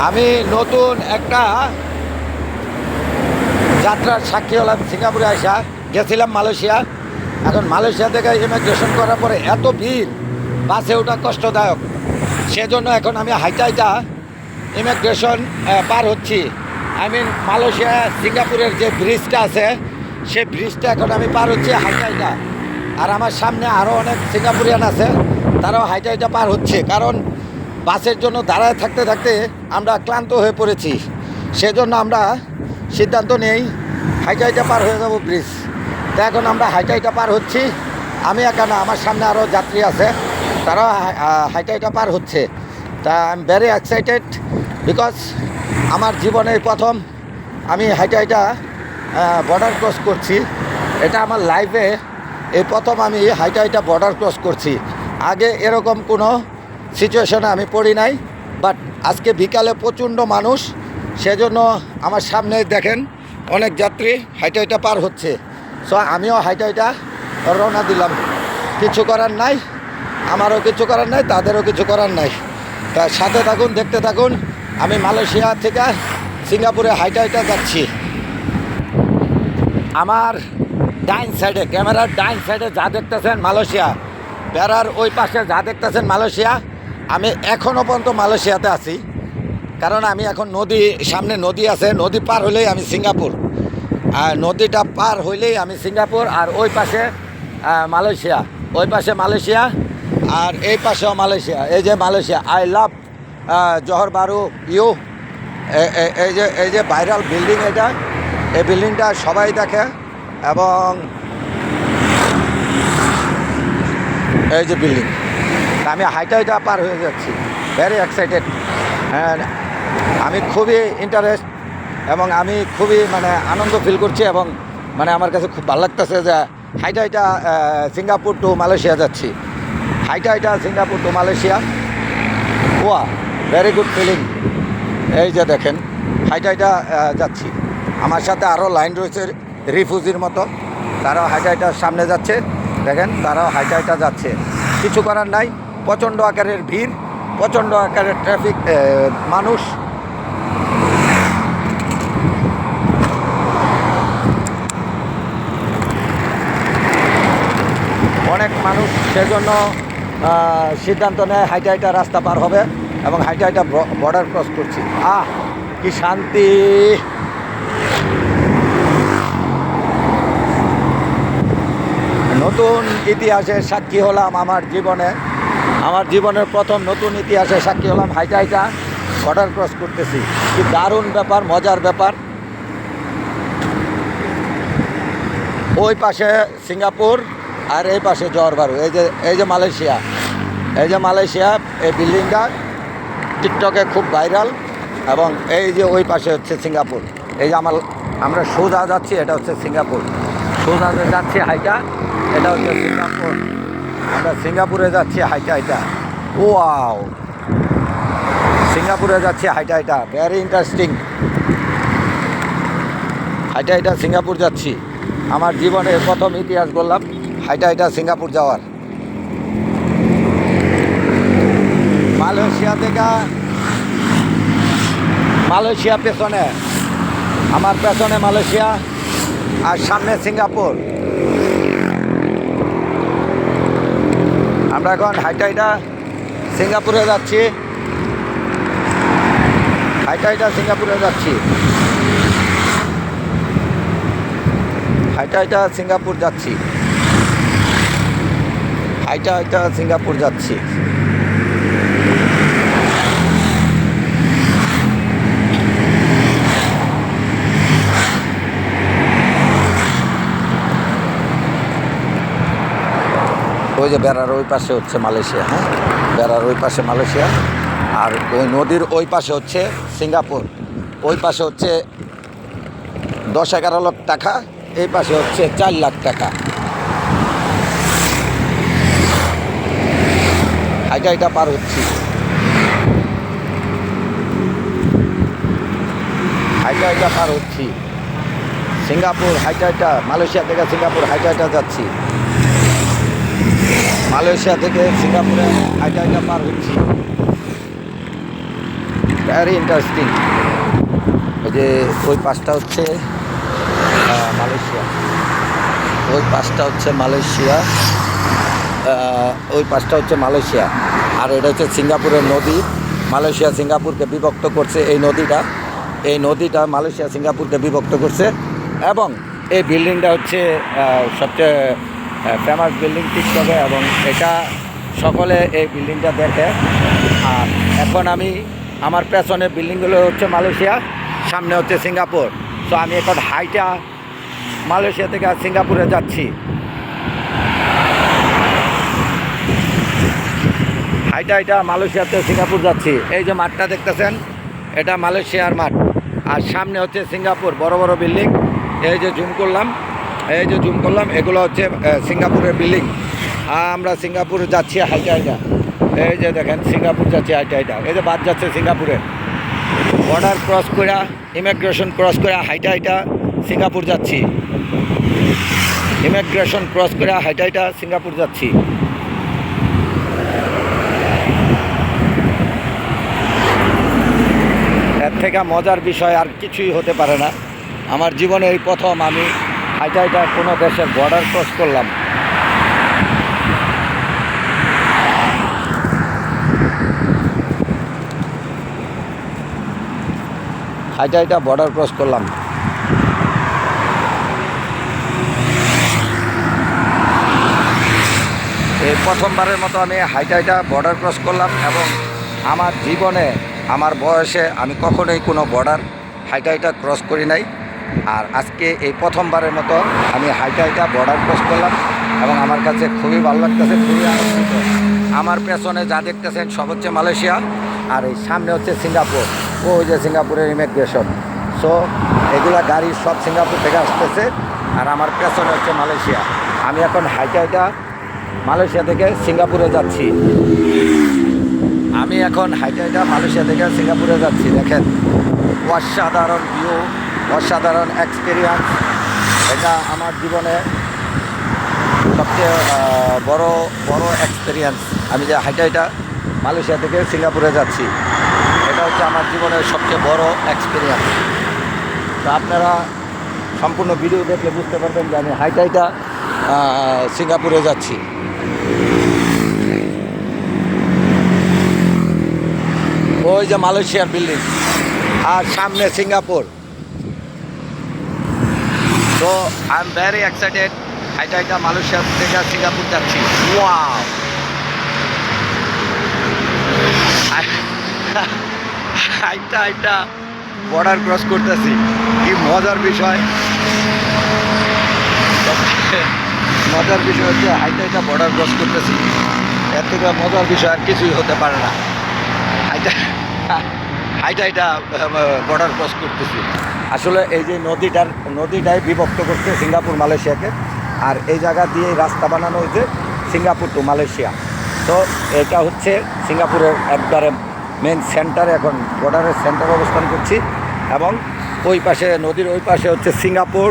আমি নতুন একটা যাত্রার সাক্ষী হলাম। সিঙ্গাপুরে আসা গেছিলাম মালয়েশিয়া। এখন মালয়েশিয়া থেকে ইমিগ্রেশন করার পরে এত ভিড়, বাসে ওঠা কষ্টদায়ক। সেজন্য এখন আমি হাইটা ইমিগ্রেশন পার হচ্ছি। আই মিন মালয়েশিয়া সিঙ্গাপুরের যে ব্রিজটা আছে সেই ব্রিজটা এখন আমি পার হচ্ছি হাইটা। আর আমার সামনে আরও অনেক সিঙ্গাপুরিয়ান আছে, তারাও হাইটা পার হচ্ছে। কারণ বাসের জন্য দাঁড়ায় থাকতে থাকতে আমরা ক্লান্ত হয়ে পড়েছি। সেজন্য আমরা সিদ্ধান্ত নেই হাইটা পার হয়ে যাব ব্রিজ। তো এখন আমরা হাইটা পার হচ্ছি। আমি একা না, আমার সামনে আরও যাত্রী আছে, তারাও হাইটা পার হচ্ছে। তা I am very excited because আমার জীবনে প্রথম আমি হাইটা বর্ডার ক্রস করছি। এটা আমার লাইফে এই প্রথম আমি হাইটা বর্ডার ক্রস করছি। আগে এরকম কোনো সিচুয়েশনে আমি পড়ি নাই। বাট আজকে বিকালে প্রচণ্ড মানুষ, সেজন্য আমার সামনে দেখেন অনেক যাত্রী হাইটা পার হচ্ছে। সো আমিও হাইটা রওনা দিলাম। কিছু করার নাই, আমারও কিছু করার নাই, তাদেরও কিছু করার নাই। তা সাথে থাকুন, দেখতে থাকুন। আমি মালয়েশিয়া থেকে সিঙ্গাপুরে হাইটা যাচ্ছি। আমার ডাইন সাইডে, ক্যামেরার ডাইন সাইডে যা দেখতেছেন মালয়েশিয়া, বেড়ার ওই পাশে যা দেখতেছেন মালয়েশিয়া। আমি এখনও পর্যন্ত মালয়েশিয়াতে আছি, কারণ আমি এখন সামনে নদী আছে, নদী পার হলেই আমি সিঙ্গাপুর। আর নদীটা পার হইলেই আমি সিঙ্গাপুর। আর ওই পাশে মালয়েশিয়া, ওই পাশে মালয়েশিয়া, আর এই পাশেও মালয়েশিয়া। এই যে Malaysia, I love Johor Bahru you. এই যে ভাইরাল বিল্ডিং, এটা এই বিল্ডিংটা সবাই দেখে। এবং এই যে বিল্ডিং, আমি হাইটা পার হয়ে যাচ্ছি। Very excited. আমি খুবই ইন্টারেস্ট এবং আমি খুবই আনন্দ ফিল করছি। এবং আমার কাছে খুব ভালো লাগতেছে যে হাইটা সিঙ্গাপুর টু মালয়েশিয়া যাচ্ছি। হাইটা সিঙ্গাপুর টু মালয়েশিয়া। ওয়া ভেরি গুড ফিলিং। এই যে দেখেন হাইটা যাচ্ছি। আমার সাথে আরও লাইন রয়েছে রিফিউজির মতো, তারাও হাইটার সামনে যাচ্ছে। দেখেন তারাও হাইটা যাচ্ছে। কিছু করার নাই, প্রচণ্ড আকারের ভিড়, প্রচণ্ড আকারের ট্রাফিক, মানুষ। অনেক মানুষ, সেজন্য সিদ্ধান্ত নেয় হাইটা রাস্তা পার হবে এবং হাইটা বর্ডার ক্রস করছি। কি শান্তি! নতুন ইতিহাসের সাক্ষী হলাম আমার জীবনে। আমার জীবনের প্রথম নতুন ইতিহাসের সাক্ষী হলাম, হাইটা বর্ডার ক্রস করতেছি। কি দারুণ ব্যাপার, মজার ব্যাপার। ওই পাশে সিঙ্গাপুর আর এই পাশে জহর বারু। এই যে মালয়েশিয়া, এই যে মালয়েশিয়া, এই বিল্ডিংটা টিকটকে খুব ভাইরাল। এবং এই যে ওই পাশে হচ্ছে সিঙ্গাপুর। এই যে আমরা সোজা যাচ্ছি, এটা হচ্ছে সিঙ্গাপুর। সোজা যাচ্ছি হাইটা, এটা হচ্ছে সিঙ্গাপুর। আমরা সিঙ্গাপুরে যাচ্ছি হাইটা। ওয়াও, সিঙ্গাপুরে যাচ্ছি হাইটা। Very interesting. হাইটা সিঙ্গাপুর যাচ্ছি। আমার জীবনের প্রথম ইতিহাস বললাম হাইটা সিঙ্গাপুর যাওয়ার। মালয়েশিয়া থেকে, মালয়েশিয়া পেছনে, আমার পেছনে মালয়েশিয়া আর সামনে সিঙ্গাপুর। আমরা এখন হাইটা সিঙ্গাপুরে যাচ্ছি। হাইটা সিঙ্গাপুরে যাচ্ছি। হাইটা সিঙ্গাপুর যাচ্ছি। হাইটা সিঙ্গাপুর যাচ্ছি। ওই যে বেড়ার ওই পাশে হচ্ছে মালয়েশিয়া। হ্যাঁ, বেড়ার ওই পাশে মালয়েশিয়া, আর ওই নদীর ওই পাশে হচ্ছে সিঙ্গাপুর। ওই পাশে হচ্ছে 10-11 লাখ টাকা, এই পাশে হচ্ছে 4 লাখ টাকা। হাইটা পার হচ্ছি। হাইটা পার হচ্ছি। সিঙ্গাপুর হাইটা, মালয়েশিয়া থেকে সিঙ্গাপুর হাইটা যাচ্ছি। মালয়েশিয়া থেকে সিঙ্গাপুরে হাইটা পার হচ্ছি। Very interesting. ওই যে ওই পাশটা হচ্ছে মালয়েশিয়া, ওই পাশটা হচ্ছে মালয়েশিয়া, ওই পাশটা হচ্ছে মালয়েশিয়া, আর এটা হচ্ছে সিঙ্গাপুরের নদী। মালয়েশিয়া সিঙ্গাপুরকে বিভক্ত করছে এই নদীটা মালয়েশিয়া সিঙ্গাপুরকে বিভক্ত করছে। এবং এই বিল্ডিংটা হচ্ছে সবচেয়ে ফেমাস বিল্ডিং টিকটকে, এবং এটা সকলে এই বিল্ডিংটা দেখে। আর এখন আমি আমার পেছনে বিল্ডিংগুলো হচ্ছে মালয়েশিয়া, সামনে হচ্ছে সিঙ্গাপুর। সো আমি এখন হাইটা মালয়েশিয়া থেকে সিঙ্গাপুরে যাচ্ছি। হাইটা মালয়েশিয়াতে সিঙ্গাপুর যাচ্ছি। এই যে মাঠটা দেখতেছেন, এটা মালয়েশিয়ার মাঠ, আর সামনে হচ্ছে সিঙ্গাপুর, বড় বড় বিল্ডিং। এই যে জুম করলাম, এগুলো হচ্ছে সিঙ্গাপুরের বিল্ডিং। আমরা সিঙ্গাপুরে যাচ্ছি হাইটা। এই যে দেখেন সিঙ্গাপুর যাচ্ছি হাইটা। এই যে বাস যাচ্ছে সিঙ্গাপুরে, বর্ডার ক্রস করে, ইমিগ্রেশন ক্রস করে হাইটা সিঙ্গাপুর যাচ্ছি। ইমিগ্রেশন ক্রস করে হাইটা সিঙ্গাপুর যাচ্ছি। এর থেকে মজার বিষয় আর কিছুই হতে পারে না। আমার জীবনে এই প্রথম আমি হাইটা কোনো দেশের বর্ডার ক্রস করলাম। হাইটা বর্ডার ক্রস করলাম। এই প্রথমবারের মতো আমি হাইটা বর্ডার ক্রস করলাম, এবং আমার জীবনে আমার বয়সে আমি কখনোই কোনো বর্ডার হাইটা ক্রস করি নাই। আর আজকে এই প্রথমবারের মতো আমি হাইটা বর্ডার ক্রস করলাম, এবং আমার কাছে খুবই ভালো লাগতেছে, খুবই আনন্দিত। আমার পেছনে যা দেখতেছেন সব হচ্ছে মালয়েশিয়া, আর এই সামনে হচ্ছে সিঙ্গাপুর। ওই যে সিঙ্গাপুরের ইমিগ্রেশন। সো এগুলা গাড়ি সব সিঙ্গাপুর থেকে আসতেছে, আর আমার পেছনে হচ্ছে মালয়েশিয়া। আমি এখন হাইটা মালয়েশিয়া থেকে সিঙ্গাপুরে যাচ্ছি। দেখেন অসাধারণ ভিউ, অসাধারণ এক্সপিরিয়েন্স। এটা আমার জীবনে সবচেয়ে বড় এক্সপিরিয়েন্স। আমি যে হাইটা মালয়েশিয়া থেকে সিঙ্গাপুরে যাচ্ছি, এটা হচ্ছে আমার জীবনের সবচেয়ে বড় এক্সপিরিয়েন্স। তো আপনারা সম্পূর্ণ ভিডিও দেখলে বুঝতে পারবেন যে আমি হাইটা সিঙ্গাপুরে যাচ্ছি। ওই যে মালয়েশিয়ার বিল্ডিং, আর সামনে সিঙ্গাপুর। তো আই এম ভেরি এক্সাইটেড। হাইটা মালয়েশিয়া থেকে সিঙ্গাপুর যাচ্ছি। ওয়াও, হাইটা বর্ডার ক্রস করতেছি, কি মজার বিষয়। মজার বিষয় হচ্ছে হাইটা বর্ডার ক্রস করতেছি। এর থেকে মজার বিষয় আর কিছুই হতে পারে না। হাইটা বর্ডার ক্রস করতেছি। আসলে এই যে নদীটাই বিভক্ত করছে সিঙ্গাপুর মালয়েশিয়াকে, আর এই জায়গা দিয়ে রাস্তা বানানো হয়েছে সিঙ্গাপুর টু মালয়েশিয়া। তো এটা হচ্ছে সিঙ্গাপুরের একবারে মেন সেন্টারে, এখন বর্ডারের সেন্টারে অবস্থান করছি। এবং ওই পাশে নদীর ওই পাশে হচ্ছে সিঙ্গাপুর,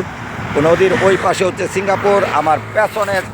নদীর ওই পাশে হচ্ছে সিঙ্গাপুর। আমার পেছনের